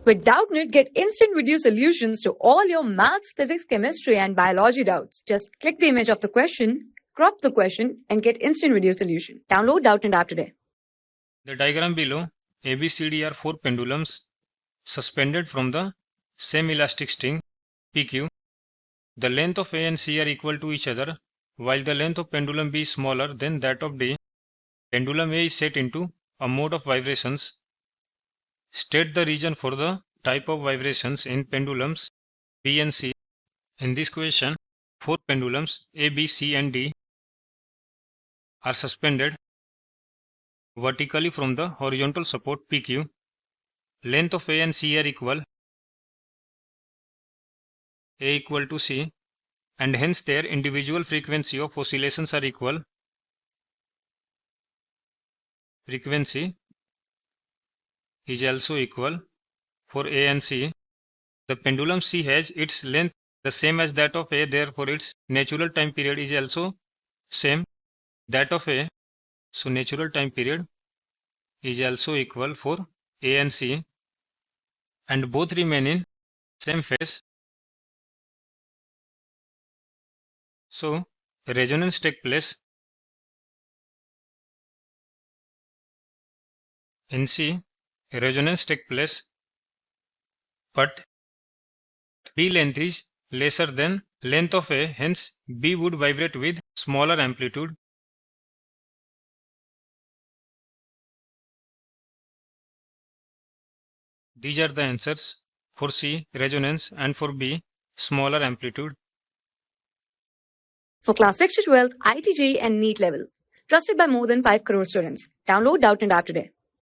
With Doubtnut, get instant video solutions to all your maths, physics, chemistry, and biology doubts. Just click the image of the question, crop the question, and get instant video solution. Download Doubtnut app today. The diagram below, ABCD are 4 pendulums suspended from the same elastic string PQ. The length of A and C are equal to each other, while the length of pendulum B is smaller than that of D. Pendulum A is set into a mode of vibrations. State the reason for the type of vibrations in pendulums B and C. In this question, 4 pendulums A, B, C and D are suspended vertically from the horizontal support PQ. Length of A and C are equal, A equal to C, and hence their individual frequency of oscillations are equal. Frequency is also equal for A and C. The pendulum C has its length the same as that of A, therefore its natural time period is also same that of A. So natural time period is also equal for A and C, and both remain in same phase. So resonance take place. In C, resonance take place, but B length is lesser than length of A, hence B would vibrate with smaller amplitude. These are the answers for C, resonance, and for B, smaller amplitude. For class 6 to 12, IIT JEE and NEET level. Trusted by more than 5 crore students. Download Doubtnut app today.